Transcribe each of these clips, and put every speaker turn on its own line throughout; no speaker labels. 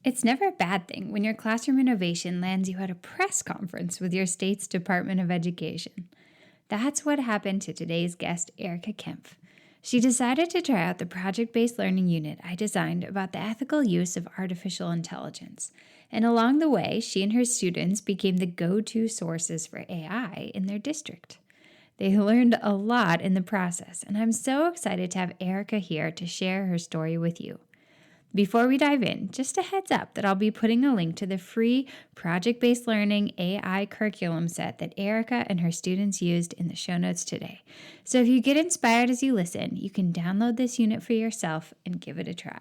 It's never a bad thing when your classroom innovation lands you at a press conference with your state's Department of Education. That's what happened to today's guest, Erica Kempf. She decided to try out the project based learning unit I designed about the ethical use of artificial intelligence. And along the way, she and her students became the go to sources for AI in their district. They learned a lot in the process, and I'm so excited to have Erica here to share her story with you. Before we dive in, just a heads up that I'll be putting a link to the free project-based learning AI curriculum set that Erica and her students used in the show notes today. So if you get inspired as you listen, you can download this unit for yourself and give it a try.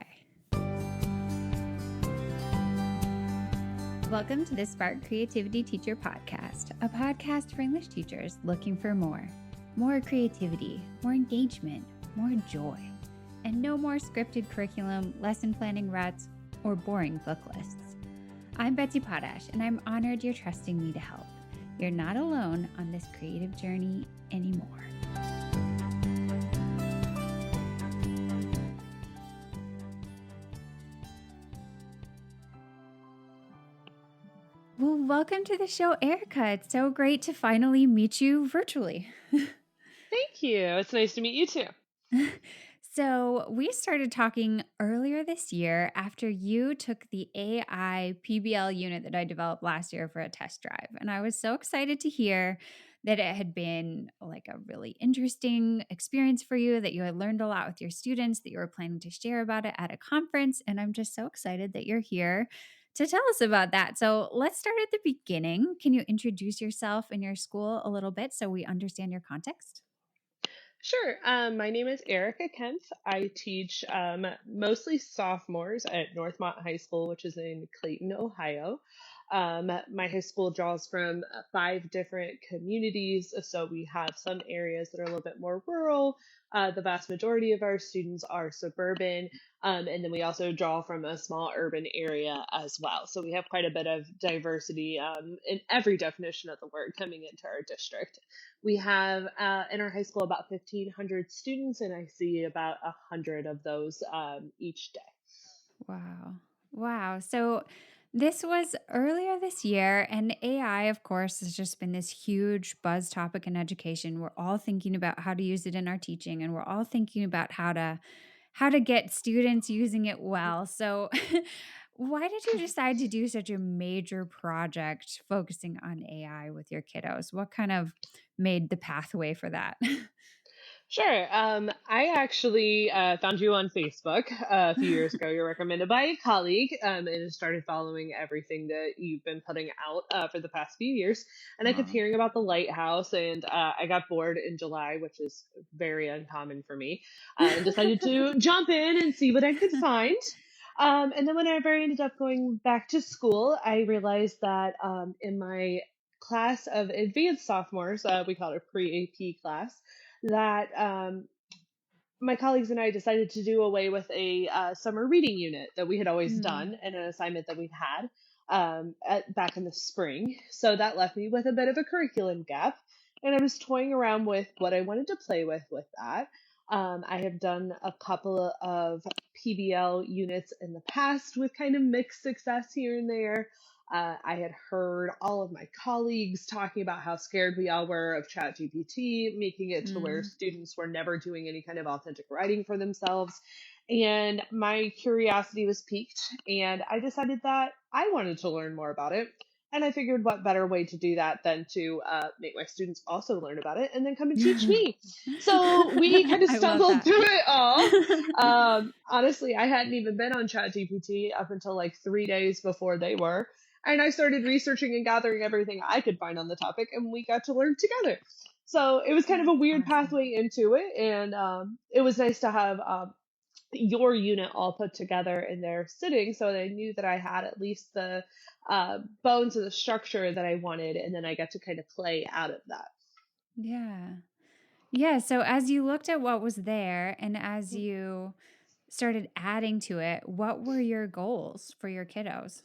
Welcome to the Spark Creativity Teacher Podcast, a podcast for English teachers looking for more. More creativity, more engagement, more joy. And no more scripted curriculum, lesson planning ruts, or boring book lists. I'm Betsy Potash, and I'm honored you're trusting me to help. You're not alone on this creative journey anymore. Well, welcome to the show, Erica. It's so great to finally meet you virtually.
Thank you. It's nice to meet you too.
So we started talking earlier this year after you took the AI PBL unit that I developed last year for a test drive. And I was so excited to hear that it had been like a really interesting experience for you, that you had learned a lot with your students, that you were planning to share about it at a conference. And I'm just so excited that you're here to tell us about that. So let's start at the beginning. Can you introduce yourself and your school a little bit so we understand your context?
Sure. My name is Erica Kempf. I teach mostly sophomores at Northmont High School, which is in Clayton, Ohio. My high school draws from five different communities. So we have some areas that are a little bit more rural. The vast majority of our students are suburban. And then we also draw from a small urban area as well. So we have quite a bit of diversity in every definition of the word coming into our district. We have in our high school about 1,500 students, and I see about 100 of those each day.
Wow. Wow. So this was earlier this year, and AI, of course, has just been this huge buzz topic in education. We're all thinking about how to use it in our teaching, and we're all thinking about how to get students using it well. So why did you decide to do such a major project focusing on AI with your kiddos? What kind of made the pathway for that?
Sure. I actually found you on Facebook a few years ago. You're recommended by a colleague and started following everything that you've been putting out for the past few years. And I kept
Aw.
hearing about the lighthouse, and I got bored in July, which is very uncommon for me, and decided to jump in and see what I could find. And then whenever I ended up going back to school, I realized that in my class of advanced sophomores, we call it a pre-AP class, that my colleagues and I decided to do away with a summer reading unit that we had always
Hmm.
done and an assignment that we'd had back in the spring. So that left me with a bit of a curriculum gap, and I was toying around with what I wanted to play with that. I have done a couple of PBL units in the past with kind of mixed success here and there. I had heard all of my colleagues talking about how scared we all were of ChatGPT, making it to where
Mm.
students were never doing any kind of authentic writing for themselves. And my curiosity was piqued, and I decided that I wanted to learn more about it. And I figured what better way to do that than to make my students also learn about it and then come and teach me. So we kind of
I love
stumbled
that.
through it all. Honestly, I hadn't even been on ChatGPT up until like 3 days before they were. And I started researching and gathering everything I could find on the topic, and we got to learn together. So it was kind of
That's
a weird
awesome.
pathway into it, and it was nice to have your unit all put together in their sitting, so that I knew that I had at least the bones of the structure that I wanted, and then I got to kind of play out of that.
Yeah. Yeah. So as you looked at what was there and as
Mm.
you started adding to it, what were your goals for your kiddos?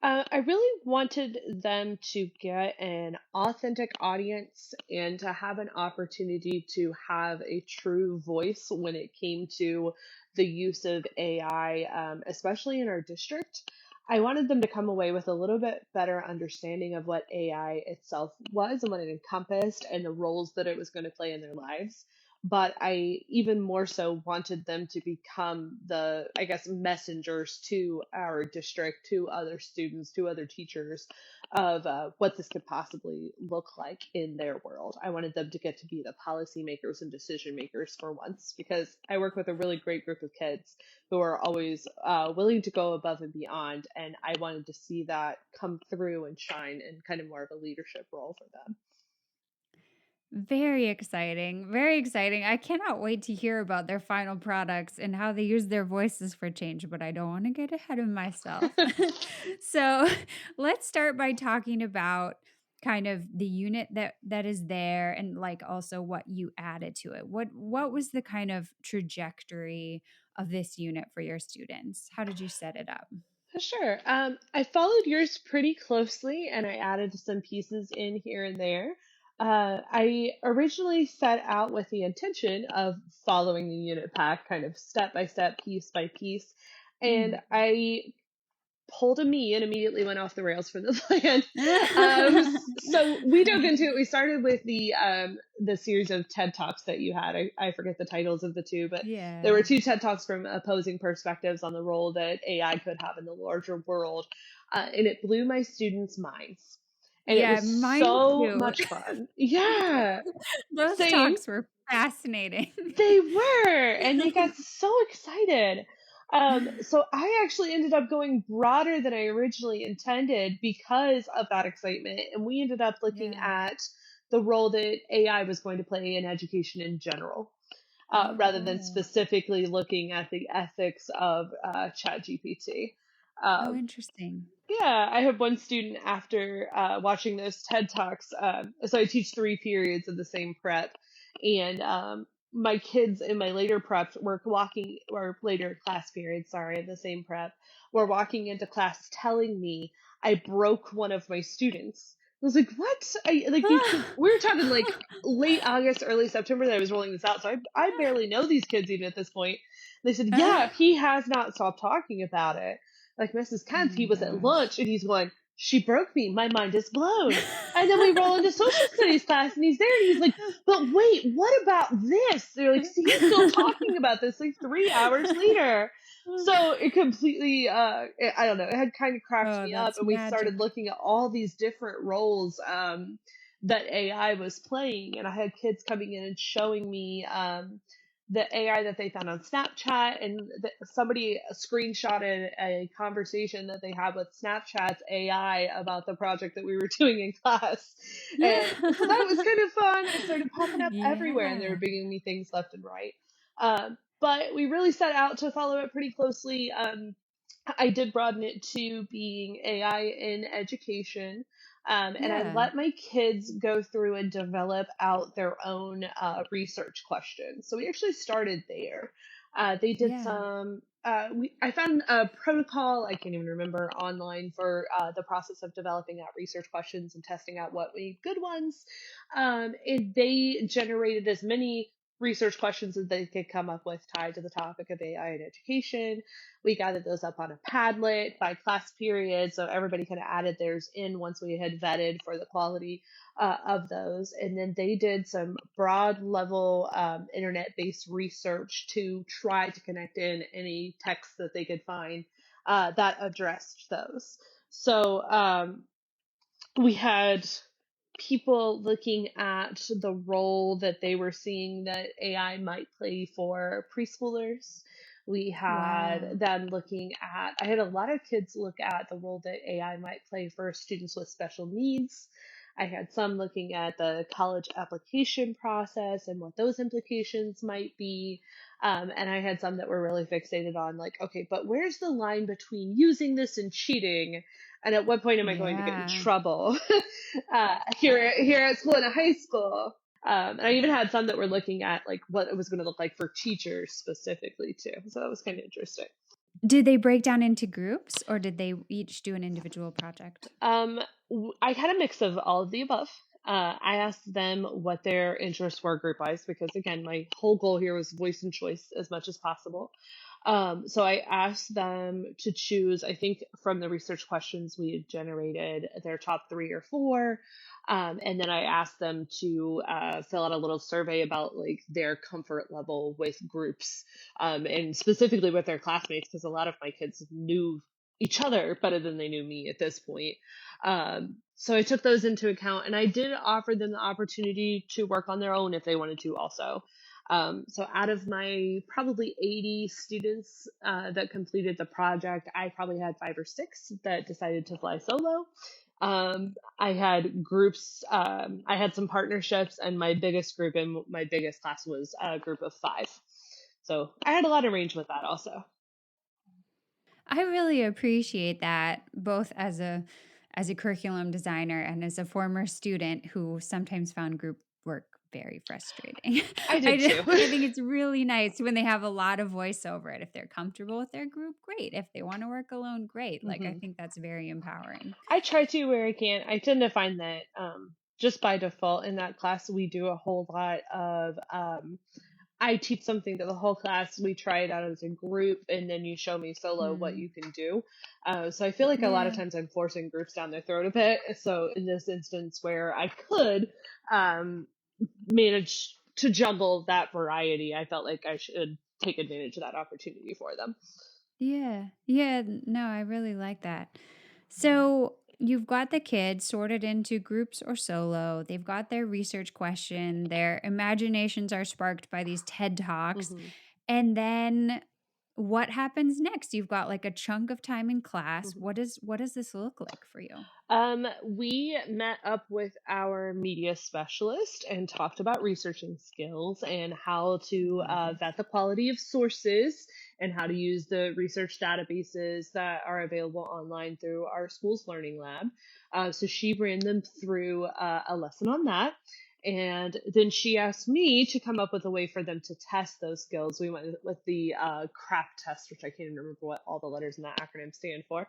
I really wanted them to get an authentic audience and to have an opportunity to have a true voice when it came to the use of AI, especially in our district. I wanted them to come away with a little bit better understanding of what AI itself was and what it encompassed and the roles that it was going to play in their lives. But I even more so wanted them to become the, I guess, messengers to our district, to other students, to other teachers of what this could possibly look like in their world. I wanted them to get to be the policymakers and decision makers for once, because I work with a really great group of kids who are always willing to go above and beyond. And I wanted to see that come through and shine in kind of more of a leadership role for them.
Very exciting. Very exciting. I cannot wait to hear about their final products and how they use their voices for change, but I don't want to get ahead of myself. So, let's start by talking about kind of the unit that is there and like also what you added to it. What was the kind of trajectory of this unit for your students? How did you set it up?
Sure. I followed yours pretty closely and I added some pieces in here and there. I originally set out with the intention of following the unit pack kind of step by step, piece by piece. And
Mhm.
I pulled a me and immediately went off the rails for the plan. So we dug into it. We started with the series of TED Talks that you had. I forget the titles of the two, but there were
Yeah.
two TED Talks from opposing perspectives on the role that AI could have in the larger world, and it blew my students' minds. And it
Yeah,
was
mine
so
too.
much fun. Yeah,
Those
same.
talks were fascinating.
They were, and they got so excited. So I actually ended up going broader than I originally intended because of that excitement. And we ended up looking
Yeah.
at the role that AI was going to play in education in general,
Oh,
rather than
cool.
specifically looking at the ethics of ChatGPT.
Oh,
Um,
interesting.
yeah, I had one student after watching those TED Talks. So I teach 3 periods of the same prep, and my kids in my later preps were walking, or later class periods, sorry, of the same prep, were walking into class telling me I broke one of my students. I was like, "What? Like these kids?" We were talking like late August, early September that I was rolling this out, so I barely know these kids even at this point. They said, "Yeah, he has not stopped talking about it." Like Mrs.
Oh
Kent, he
my
was at
gosh.
lunch and he's going, "She broke me. My mind is blown." And then we roll into social studies class and he's there and he's like, "But wait, what about this?" They're like, "See, he's still talking about this like 3 hours later." So it completely, I don't know, it had kind of cracked
Oh,
me up.
that's
And we started
magic.
looking at all these different roles that AI was playing. And I had kids coming in and showing me the AI that they found on Snapchat, and somebody screenshotted a conversation that they had with Snapchat's AI about the project that we were doing in class. And so that was kind of fun. It started popping up everywhere, and they were
Yeah.
bringing me things left and right. But we really set out to follow it pretty closely. I did broaden it to being AI in education. And I
Yeah.
let my kids go through and develop out their own research questions. So we actually started there. They did
Yeah.
some. I found a protocol, I can't even remember, online for the process of developing out research questions and testing out what made good ones. And they generated as many research questions as they could come up with tied to the topic of AI in education. We gathered those up on a Padlet by class period, so everybody kind of added theirs in once we had vetted for the quality of those. And then they did some broad level internet based research to try to connect in any texts that they could find that addressed those. So we had people looking at the role that they were seeing that AI might play for preschoolers. We had
Wow.
them looking at, I had a lot of kids look at the role that AI might play for students with special needs. I had some looking at the college application process and what those implications might be. And I had some that were really fixated on, like, okay, but where's the line between using this and cheating? And at what point am I going to get in
Yeah.
trouble here at school and at high school? And I even had some that were looking at like what it was going to look like for teachers specifically too. So that was kind of interesting.
Did they break down into groups or did they each do an individual project?
I had a mix of all of the above. I asked them what their interests were group wise because, again, my whole goal here was voice and choice as much as possible. So I asked them to choose, I think from the research questions we had generated, their top three or four. And then I asked them to fill out a little survey about like their comfort level with groups, and specifically with their classmates, because a lot of my kids knew each other better than they knew me at this point. So I took those into account, and I did offer them the opportunity to work on their own if they wanted to also. So out of my probably 80 students that completed the project, I probably had five or six that decided to fly solo. I had groups, I had some partnerships, and my biggest group in my biggest class was a group of five. So I had a lot of range with that also.
I really appreciate that, both as a curriculum designer and as a former student who sometimes found group work very frustrating.
I did too.
I think it's really nice when they have a lot of voice over it. If they're comfortable with their group, great. If they want to work alone, great. Like, I
hmm
think that's very empowering.
I try to where I can. I tend to find that just by default in that class, we do a whole lot of I teach something to the whole class. We try it out as a group, and then you show me solo what
Mm.
you can do. So I feel like a lot of
Yeah.
times I'm forcing groups down their throat a bit. So in this instance, where I could um, manage to juggle that variety, I felt like I should take advantage of that opportunity for them.
Yeah. Yeah. No, I really like that. So you've got the kids sorted into groups or solo. They've got their research question. Their imaginations are sparked by these TED Talks.
hmm
And then what happens next? You've got like a chunk of time in class.
hmm
What does this look like for you?
We met up with our media specialist and talked about researching skills and how to
Lovely.
vet the quality of sources and how to use the research databases that are available online through our school's learning lab. So she ran them through a lesson on that. And then she asked me to come up with a way for them to test those skills. We went with the CRAP test, which I can't even remember what all the letters in that acronym stand for.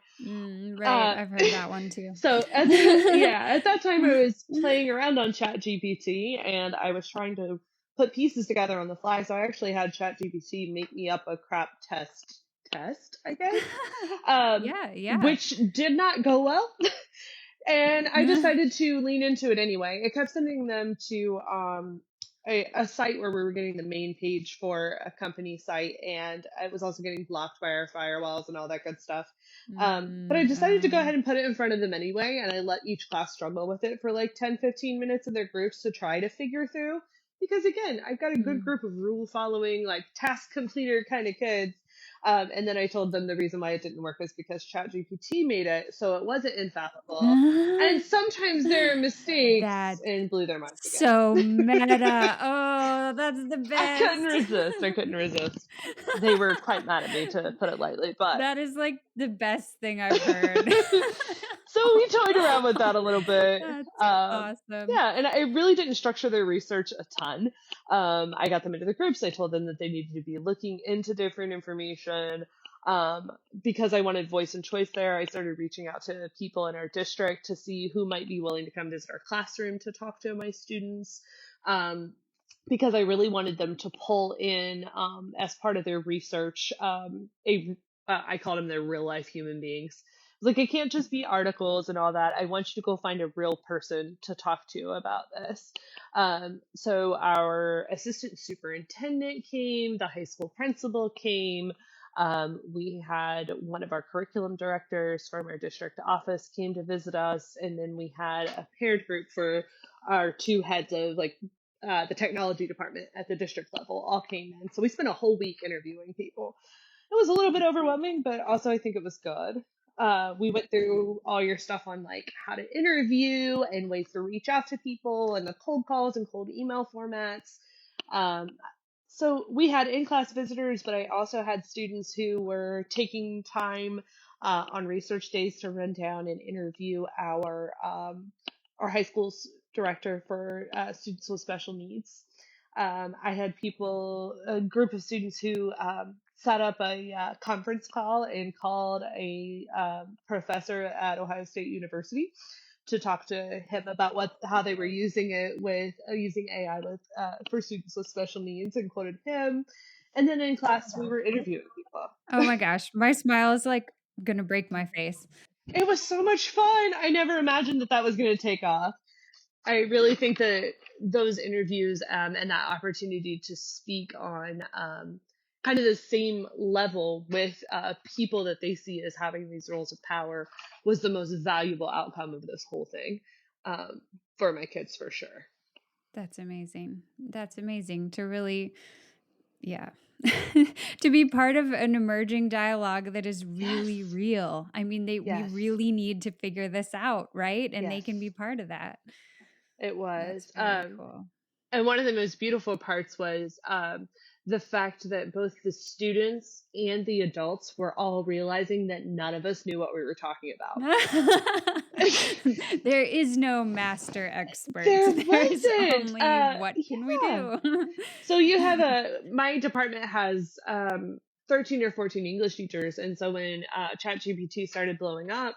Right.
Uh,
I've heard that one too.
so at that time I was playing around on ChatGPT and I was trying to put pieces together on the fly. So I actually had ChatGPT make me up a crap test, I guess,
Yeah. Yeah.
which did not go well. And I decided to lean into it anyway. It kept sending them to a site where we were getting the main page for a company site, and it was also getting blocked by our firewalls and all that good stuff. But I decided to go
Oh.
ahead and put it in front of them anyway, and I let each class struggle with it for like 10, 15 minutes in their groups to try to figure through. Because again, I've got a good
Mm.
group of rule following, like task completer kind of kids. And then I told them the reason why it didn't work is because ChatGPT made it, so it wasn't infallible. And sometimes there are mistakes,
That's
and blew their minds
so
again.
meta. Oh, that's the
I couldn't
best.
resist. I couldn't resist. They were quite mad at me, to put it lightly, but
That is like the best thing I've heard.
so we toyed around with that a little bit.
That's
Um,
awesome.
yeah, and I really didn't structure their research a ton. I got them into the groups. I told them that they needed to be looking into different information. Um, because I wanted voice and choice there, I started reaching out to people in our district to see who might be willing to come visit our classroom to talk to my students. Um, because I really wanted them to pull in, as part of their research, I called them their real life human beings. Like, it can't just be articles and all that. I want you to go find a real person to talk to about this. So our assistant superintendent came, the high school principal came. We had one of our curriculum directors from our district office came to visit us, and then we had a paired group for our two heads of like the technology department at the district level all came in. So we spent a whole week interviewing people. It was a little bit overwhelming, but also I think it was good. We went through all your stuff on like how to interview and ways to reach out to people and the cold calls and cold email formats. Um, so we had in-class visitors, but I also had students who were taking time on research days to run down and interview our high school's director for students with special needs. I had a group of students who set up a conference call and called a professor at Ohio State University to talk to him about how they were using it with using AI with for students with special needs, and quoted him. And then in class we were interviewing people.
Oh my gosh, my smile is like gonna break my face.
It was so much fun. I never imagined that was going to take off. I really think that those interviews and that opportunity to speak on kind of the same level with people that they see as having these roles of power was the most valuable outcome of this whole thing um, for my kids, for sure.
That's amazing. That's amazing to really, yeah, to be part of an emerging dialogue that is really
Yes.
real. I mean, we
Yes.
really need to figure this out, right? And they
Yes.
can be part of that.
It
That's
was.
very cool.
And one of the most beautiful parts was the fact that both the students and the adults were all realizing that none of us knew what we were talking about.
There is no master experts.
There
There's
wasn't.
only what can we
Yeah.
do?
So you have my department has 13 or 14 English teachers. And so when ChatGPT started blowing up,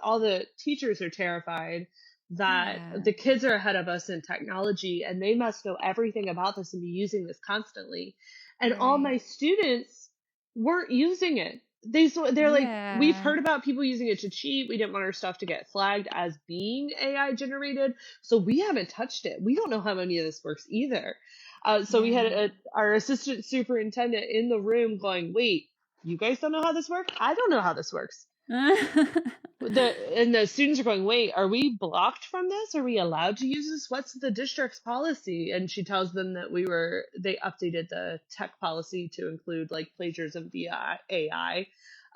all the teachers are terrified that
Yeah,
the kids are ahead of us in technology and they must know everything about this and be using this constantly. And all
right.
my students weren't using it. They're like, we've
Yeah,
heard about people using it to cheat. We didn't want our stuff to get flagged as being AI generated. So we haven't touched it. We don't know how any of this works either. So we had
yeah.
our assistant superintendent in the room going, wait, you guys don't know how this works? I don't know how this works. And the students are going, wait, are we blocked from this? Are we allowed to use this? What's the district's policy? And she tells them that they updated the tech policy to include like plagiarism via AI.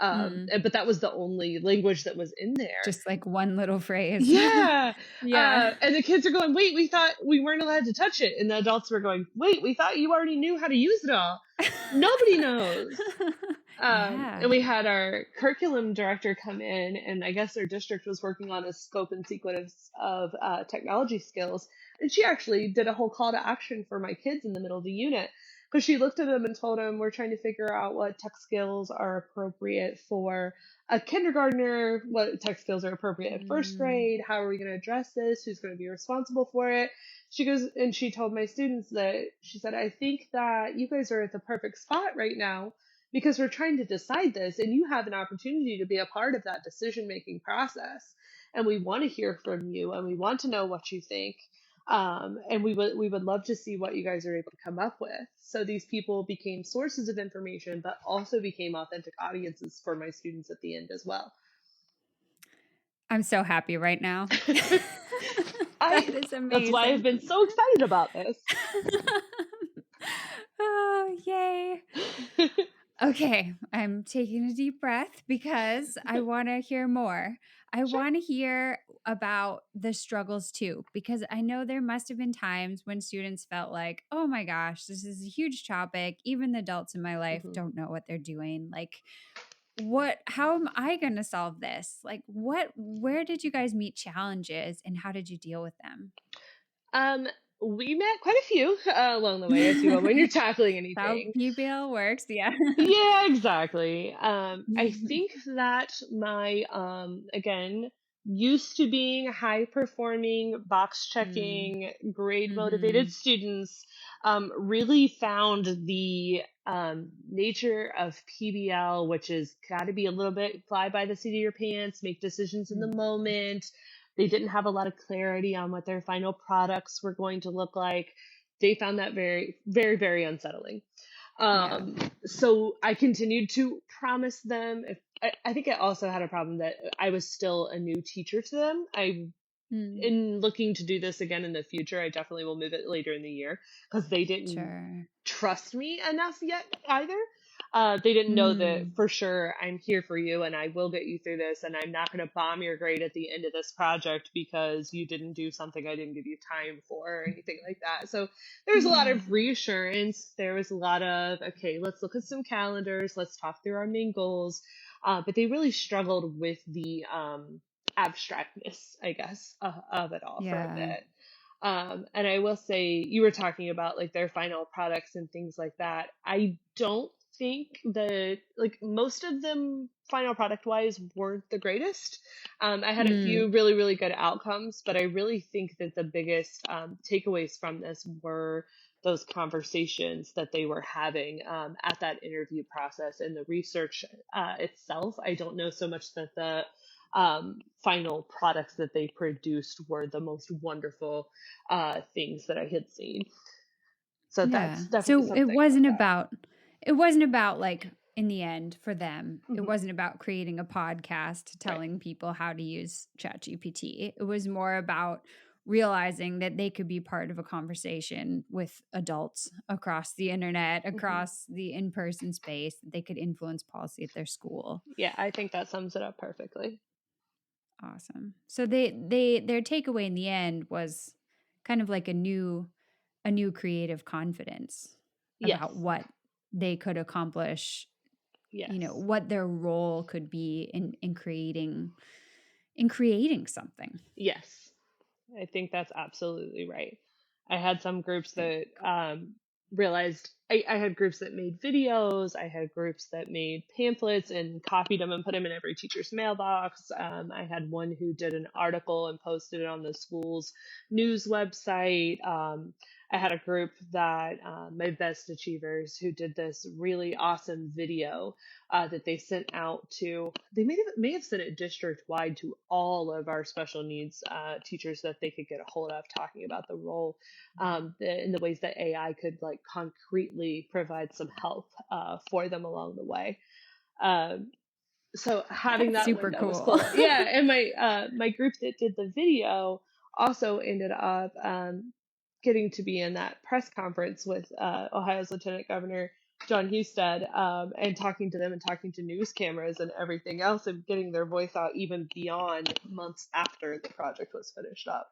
Mm,
But that was the only language that was in there.
just like one little phrase.
Yeah.
Yeah.
And the kids are going, wait, we thought we weren't allowed to touch it. And the adults were going, wait, we thought you already knew how to use it all. Nobody knows.
Yeah.
And we had our curriculum director come in, and I guess their district was working on a scope and sequence of technology skills. And she actually did a whole call to action for my kids in the middle of the unit because she looked at them and told them, we're trying to figure out what tech skills are appropriate for a kindergartner, what tech skills are appropriate at first
Mm,
grade, how are we going to address this, who's going to be responsible for it. She goes, and she told my students that, she said, I think that you guys are at the perfect spot right now because we're trying to decide this and you have an opportunity to be a part of that decision making process. And we want to hear from you and we want to know what you think. And we would love to see what you guys are able to come up with. So these people became sources of information, but also became authentic audiences for my students at the end as well.
I'm so happy right now. That
I
is
That's why I've
amazing.
been so excited about this.
Oh, yay. Okay, I'm taking a deep breath because I want to hear more. I
Sure.
want to hear about the struggles too, because I know there must have been times when students felt like, oh my gosh, this is a huge topic. Even the adults in my life
Mhm.
don't know what they're doing. Like, how am I going to solve this? Like, where did you guys meet challenges and how did you deal with them?
Um, we met quite a few along the way, as you will, when you're tackling
How
anything.
PBL works. Yeah.
Yeah, exactly. I think that my again, used to being high performing, box
Mm,
checking, grade motivated
hmm.
students really found the nature of PBL, which is got to be a little bit fly by the seat of your pants, make decisions in the moment. They didn't have a lot of clarity on what their final products were going to look like. They found that very, very, very unsettling.
Yeah.
So I continued to promise them. I think I also had a problem that I was still a new teacher to them.
Mm,
In looking to do this again in the future, I definitely will move it later in the year because they didn't
sure.
trust me enough yet either. They didn't know that
Mm,
for sure I'm here for you and I will get you through this and I'm not going to bomb your grade at the end of this project because you didn't do something I didn't give you time for or anything like that. So there was a lot
yeah.
of reassurance. There was a lot of, okay, let's look at some calendars. Let's talk through our main goals. But they really struggled with the abstractness, I guess, of it all for a
Yeah.
bit. And I will say, you were talking about like their final products and things like that. I don't think that like most of them final product wise weren't the greatest. I had a
Mm,
few really, really good outcomes, but I really think that the biggest takeaways from this were those conversations that they were having at that interview process and the research itself. I don't know so much that the final products that they produced were the most wonderful things that I had seen. So
yeah.
that's definitely
So
something like that.
it wasn't about like in the end for them, it
Mhm.
wasn't about creating a podcast
Right.
telling people how to use ChatGPT. It was more about realizing that they could be part of a conversation with adults across the internet,
Hmm.
across the in-person space, that they could influence policy at their school.
Yeah, I think that sums it up perfectly.
Awesome. So their takeaway in the end was kind of like a new creative confidence about
Yes.
what they could accomplish, you know,
Yes.
what their role could be in creating something.
Yes. I think that's absolutely right. I had some groups
Very
that
cool.
realized I had groups that made videos. I had groups that made pamphlets and copied them and put them in every teacher's mailbox. I had one who did an article and posted it on the school's news website. I had a group that my best achievers who did this really awesome video that they sent out to. They may have sent it district wide to all of our special needs teachers that they could get a hold of, talking about the role in the ways that AI could like concretely provide some help for them along the way. Um, so having
That's
that
super
window was
cool.
cool. Yeah, and my group that did the video also ended up getting to be in that press conference with Ohio's Lieutenant Governor John Husted, and talking to them and talking to news cameras and everything else, and getting their voice out even beyond months after the project was finished up.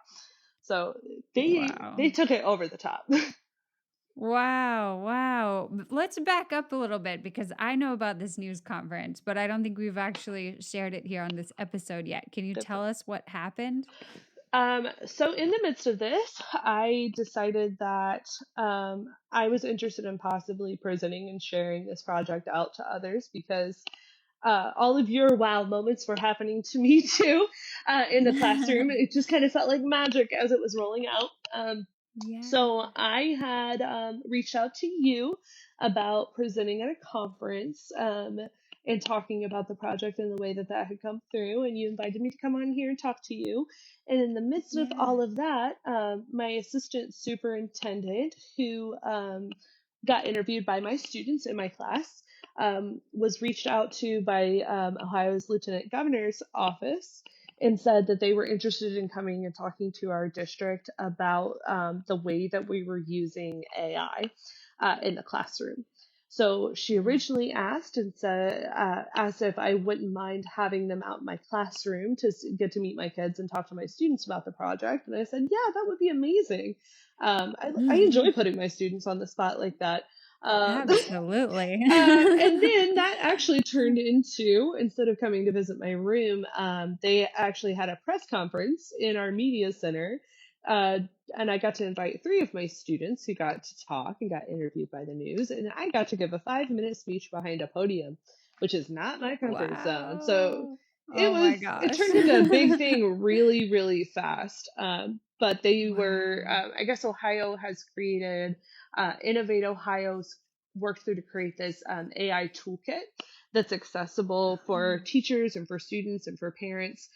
So they
Wow.
took it over the top.
Wow, wow. Let's back up a little bit because I know about this news conference, but I don't think we've actually shared it here on this episode yet. Can you
Good
tell
point.
us what happened?
So in the midst of this, I decided that I was interested in possibly presenting and sharing this project out to others because all of your wow moments were happening to me too in the classroom. It just kind of felt like magic as it was rolling out. So
Yeah.
I had reached out to you about presenting at a conference and talking about the project and the way that that had come through. And you invited me to come on here and talk to you. And in the midst of
Yeah.
all of that, my assistant superintendent, who got interviewed by my students in my class, was reached out to by Ohio's Lieutenant Governor's office and said that they were interested in coming and talking to our district about the way that we were using AI in the classroom. So she
Mm.
originally asked and said, asked if I wouldn't mind having them out in my classroom to get to meet my kids and talk to my students about the project. And I said, yeah, that would be amazing. I enjoy putting my students on the spot like that. Uh,
Absolutely.
and then that actually turned into, instead of coming to visit my room, they actually had a press conference in our media center. Uh, and I got to invite three of my students who got to talk and got interviewed by the news. And I got to give a 5 minute speech behind a podium, which is not my comfort zone. So
Wow. Oh my
it
gosh.
turned into a big thing really, really fast. But they were,
Wow.
I guess Ohio has created, Innovate Ohio's worked through to create this AI toolkit that's accessible for
Oh.
teachers and for students and for parents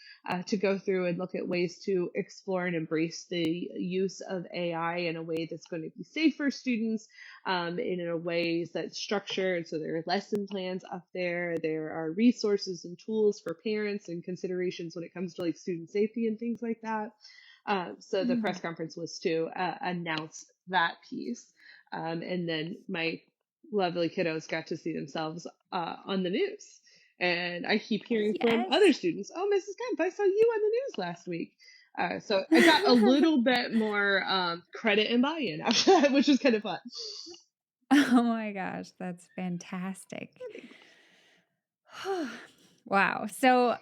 to go through and look at ways to explore and embrace the use of AI in a way that's going to be safe for students, and in a ways that's structured. So there are lesson plans up there. There are resources and tools for parents and considerations when it comes to like student safety and things like that. So the press
Mm.
conference was to announce that piece. And then my lovely kiddos got to see themselves on the news. And I keep hearing from other
Yes.
students, oh, Mrs. Kemp, I saw you on the news last week. So I got a little bit more credit and buy-in after that, which was kind of fun.
Oh my gosh, that's fantastic. Wow. So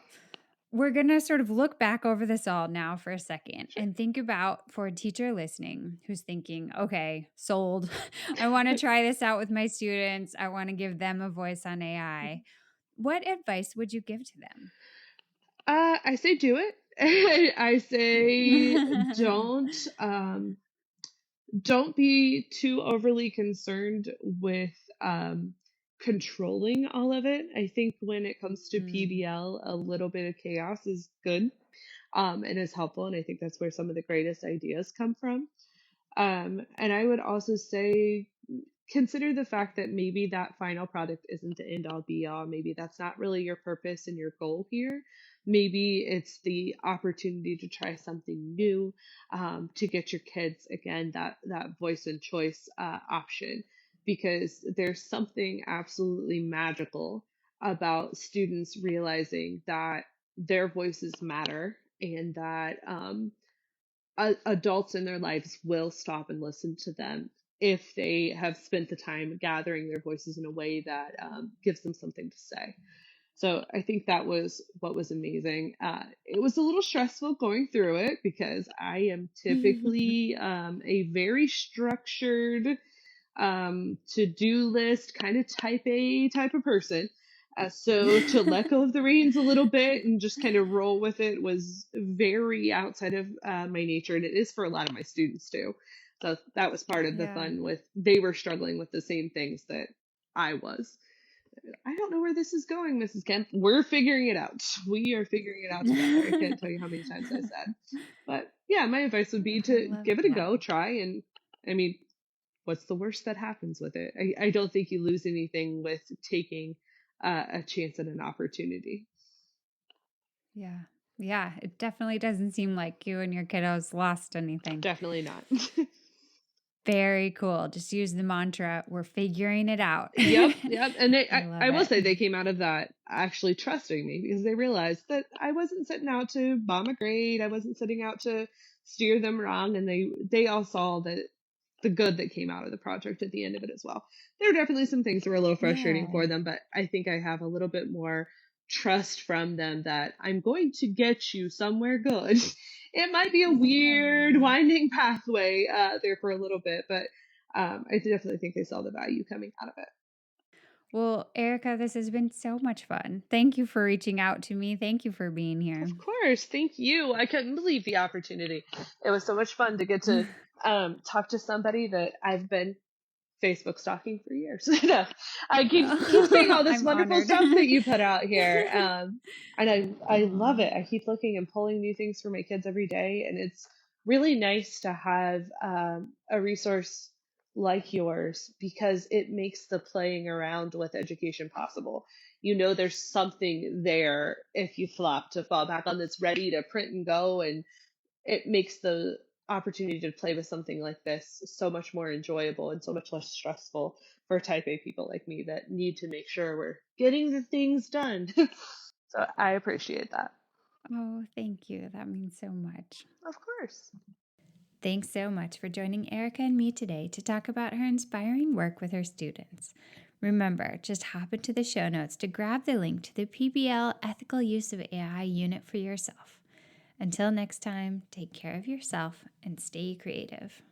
We're going to sort of look back over this all now for a second
Sure.
and think about for a teacher listening who's thinking, okay, sold. I want to try this out with my students. I want to give them a voice on AI. What advice would you give to them?
I say do it. I say don't be too overly concerned with controlling all of it. I think when it comes to
Mm,
PBL, a little bit of chaos is good, and is helpful, and I think that's where some of the greatest ideas come from. And I would also say consider the fact that maybe that final product isn't the end all be all. Maybe that's not really your purpose and your goal here. Maybe it's the opportunity to try something new, to get your kids again that voice and choice option, because there's something absolutely magical about students realizing that their voices matter and that adults in their lives will stop and listen to them if they have spent the time gathering their voices in a way that gives them something to say. So I think that was what was amazing. It was a little stressful going through it because I am typically a very structured to-do list kind of type A type of person. So to let go of the reins a little bit and just kind of roll with it was very outside of my nature, and it is for a lot of my students too. So that was part of the
yeah.
fun with they were struggling with the same things that I was. I don't know where this is going, Mrs. Kemp. We're figuring it out. We are figuring it out together. I can't tell you how many times I said. But yeah, my advice would be
I
to
love
give it a
that.
go, try, and I mean, what's the worst that happens with it? I don't think you lose anything with taking a chance at an opportunity.
Yeah. Yeah. It definitely doesn't seem like you and your kiddos lost anything.
Definitely not.
Very cool. Just use the mantra, we're figuring it out.
Yep, yep. And
I love
I will
it.
say they came out of that actually trusting me because they realized that I wasn't setting out to bomb a grade. I wasn't setting out to steer them wrong. And they all saw that the good that came out of the project at the end of it as well. There were definitely some things that were a little frustrating
Yeah.
for them, but I think I have a little bit more trust from them that I'm going to get you somewhere good. It might be a weird,
Aw.
winding pathway there for a little bit, but I definitely think they saw the value coming out of it.
Well, Erica, this has been so much fun. Thank you for reaching out to me. Thank you for being here.
Of course, thank you. I couldn't believe the opportunity. It was so much fun to get to talk to somebody that I've been Facebook stalking for years. No, I keep seeing all this
I'm
wonderful
honored.
stuff that you put out here, and I love
Aw.
it. I keep looking and pulling new things for my kids every day, and it's really nice to have a resource like yours because it makes the playing around with education possible. You know, there's something there if you flop to fall back on that's ready to print and go, and it makes the opportunity to play with something like this so much more enjoyable and so much less stressful for type A people like me that need to make sure we're getting the things done. So I appreciate that.
Oh, thank you. That means so much.
Of course.
Thanks so much for joining Erica and me today to talk about her inspiring work with her students. Remember, just hop into the show notes to grab the link to the PBL Ethical Use of AI unit for yourself. Until next time, take care of yourself and stay creative.